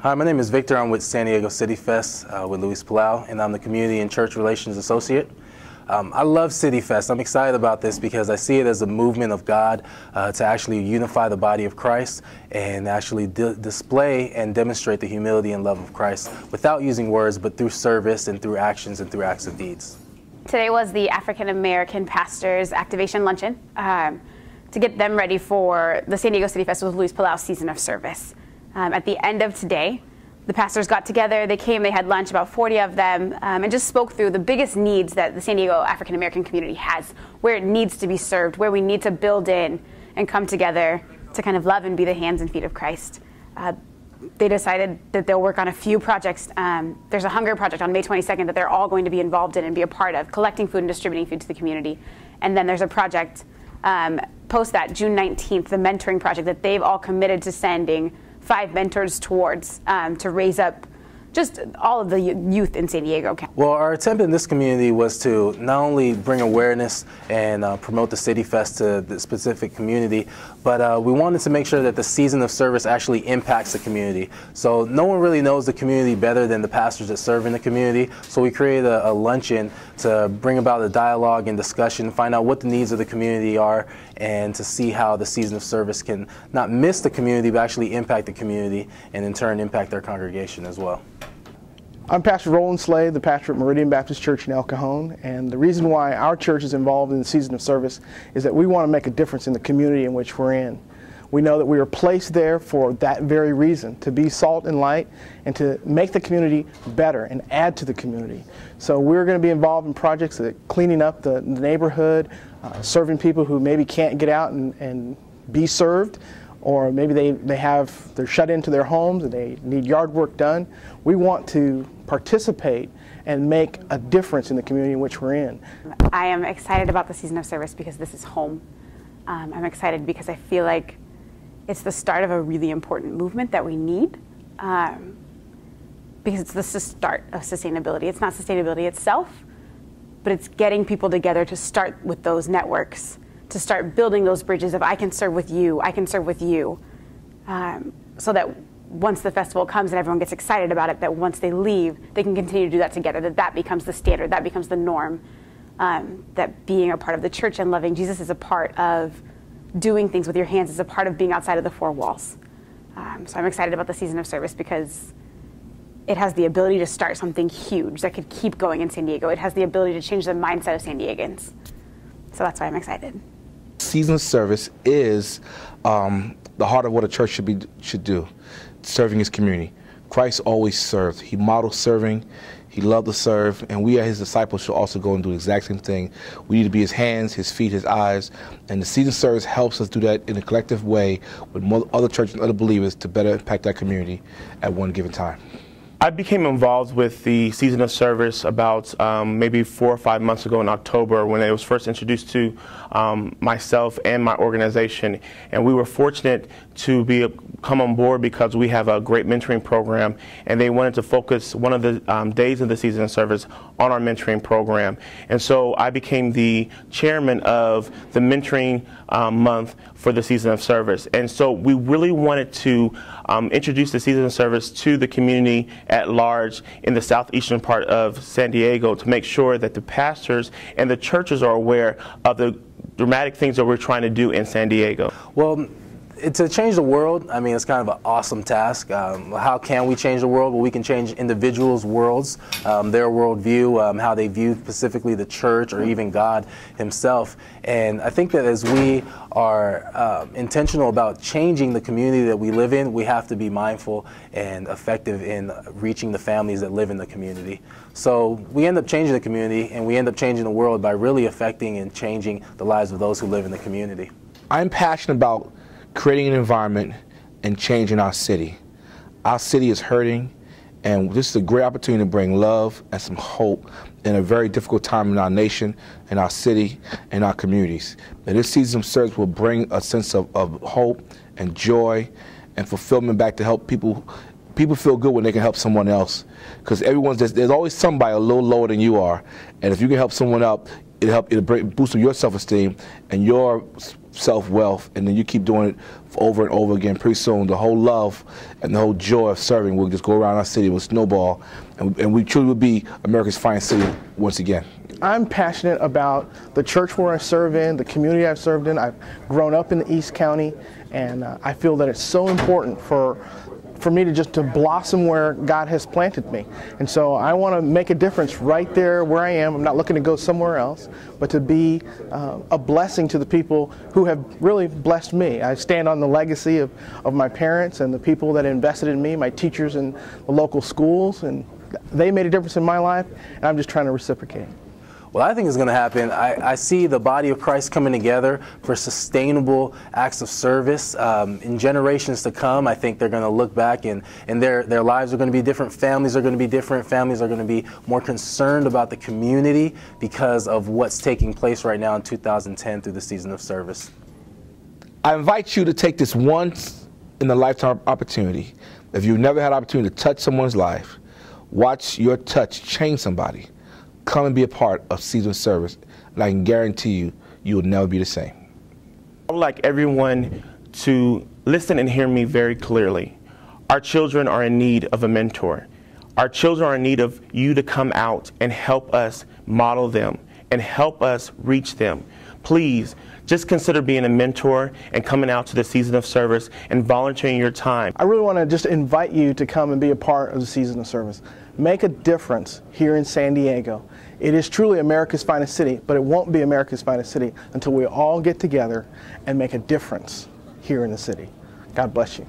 Hi, my name is Victor. I'm with San Diego CityFest with Luis Palau, and I'm the Community and Church Relations Associate. I love CityFest. I'm excited about this because I see it as a movement of God to actually unify the body of Christ and actually display and demonstrate the humility and love of Christ without using words, but through service and through actions and through acts of deeds. Today was the African American Pastors Activation Luncheon to get them ready for the San Diego CityFest with Luis Palau season of service. At the end of today, the pastors got together, they came, they had lunch, about 40 of them, and just spoke through the biggest needs that the San Diego African American community has, where it needs to be served, where we need to build in and come together to kind of love and be the hands and feet of Christ. They decided that they'll work on a few projects. There's a hunger project on May 22nd that they're all going to be involved in and be a part of, collecting food and distributing food to the community. And then there's a project post that, June 19th, the mentoring project that they've all committed to sending 5 mentors towards to raise up just all of the youth in San Diego. Well, our attempt in this community was to not only bring awareness and promote the CityFest to the specific community, but we wanted to make sure that the season of service actually impacts the community. So no one really knows the community better than the pastors that serve in the community. So we created a luncheon to bring about a dialogue and discussion, find out what the needs of the community are, and to see how the season of service can not miss the community, but actually impact the community and in turn impact their congregation as well. I'm Pastor Roland Slade, the pastor at Meridian Baptist Church in El Cajon, and the reason why our church is involved in the season of service is that we want to make a difference in the community in which we're in. We know that we are placed there for that very reason, to be salt and light and to make the community better and add to the community. So we're going to be involved in projects like cleaning up the neighborhood, serving people who maybe can't get out and be served, or maybe they're shut into their homes and they need yard work done. We want to participate and make a difference in the community in which we're in. I am excited about the season of service because this is home. I'm excited because I feel like it's the start of a really important movement that we need, because it's the start of sustainability. It's not sustainability itself, but it's getting people together to start with those networks, to start building those bridges of I can serve with you, I can serve with you, so that once the festival comes and everyone gets excited about it, that once they leave, they can continue to do that together, that becomes the standard, that becomes the norm, that being a part of the church and loving Jesus is a part of doing things with your hands, is a part of being outside of the 4 walls. So I'm excited about the season of service because it has the ability to start something huge that could keep going in San Diego. It has the ability to change the mindset of San Diegans. So that's why I'm excited. Season of service is the heart of what a church should do, serving his community. Christ always served. He modeled serving. He loved to serve, and we as his disciples should also go and do the exact same thing. We need to be his hands, his feet, his eyes, and the season of service helps us do that in a collective way with other churches and other believers to better impact that community at one given time. I became involved with the season of service about maybe 4 or 5 months ago in October when it was first introduced to myself and my organization, and we were fortunate to come on board because we have a great mentoring program, and they wanted to focus one of the days of the season of service on our mentoring program. And so I became the chairman of the mentoring month for the season of service. And so we really wanted to introduce the season of service to the community at large in the southeastern part of San Diego to make sure that the pastors and the churches are aware of the dramatic things that we're trying to do in San Diego. Well, to change the world, I mean, it's kind of an awesome task. How can we change the world? Well, we can change individuals' worlds, their worldview, how they view specifically the church or even God himself. And I think that as we are intentional about changing the community that we live in, we have to be mindful and effective in reaching the families that live in the community. So we end up changing the community, and we end up changing the world by really affecting and changing the lives of those who live in the community. I'm passionate about creating an environment and changing our city. Our city is hurting, and this is a great opportunity to bring love and some hope in a very difficult time in our nation, in our city, and our communities. And this season of service will bring a sense of hope and joy and fulfillment back to help people feel good when they can help someone else. Because there's always somebody a little lower than you are, and if you can help someone up, it'll boost your self-esteem and your self-wealth, and then you keep doing it over and over again. Pretty soon, the whole love and the whole joy of serving will just go around our city, will snowball, and we truly will be America's finest city once again. I'm passionate about the church where I serve in, the community I've served in. I've grown up in the East County, and I feel that it's so important for me to blossom where God has planted me. And so I want to make a difference right there where I am. I'm not looking to go somewhere else, but to be a blessing to the people who have really blessed me. I stand on the legacy of my parents and the people that invested in me, my teachers in the local schools, and they made a difference in my life, and I'm just trying to reciprocate. What I think is going to happen, I see the body of Christ coming together for sustainable acts of service. In generations to come, I think they're going to look back and their lives are going to be different. Families are going to be different. Families are going to be more concerned about the community because of what's taking place right now in 2010 through the season of service. I invite you to take this once in a lifetime opportunity. If you've never had an opportunity to touch someone's life, watch your touch change somebody. Come and be a part of season of service, and I can guarantee you, you will never be the same. I would like everyone to listen and hear me very clearly. Our children are in need of a mentor. Our children are in need of you to come out and help us model them and help us reach them. Please, just consider being a mentor and coming out to the season of service and volunteering your time. I really want to just invite you to come and be a part of the season of service. Make a difference here in San Diego. It is truly America's finest city, but it won't be America's finest city until we all get together and make a difference here in the city. God bless you.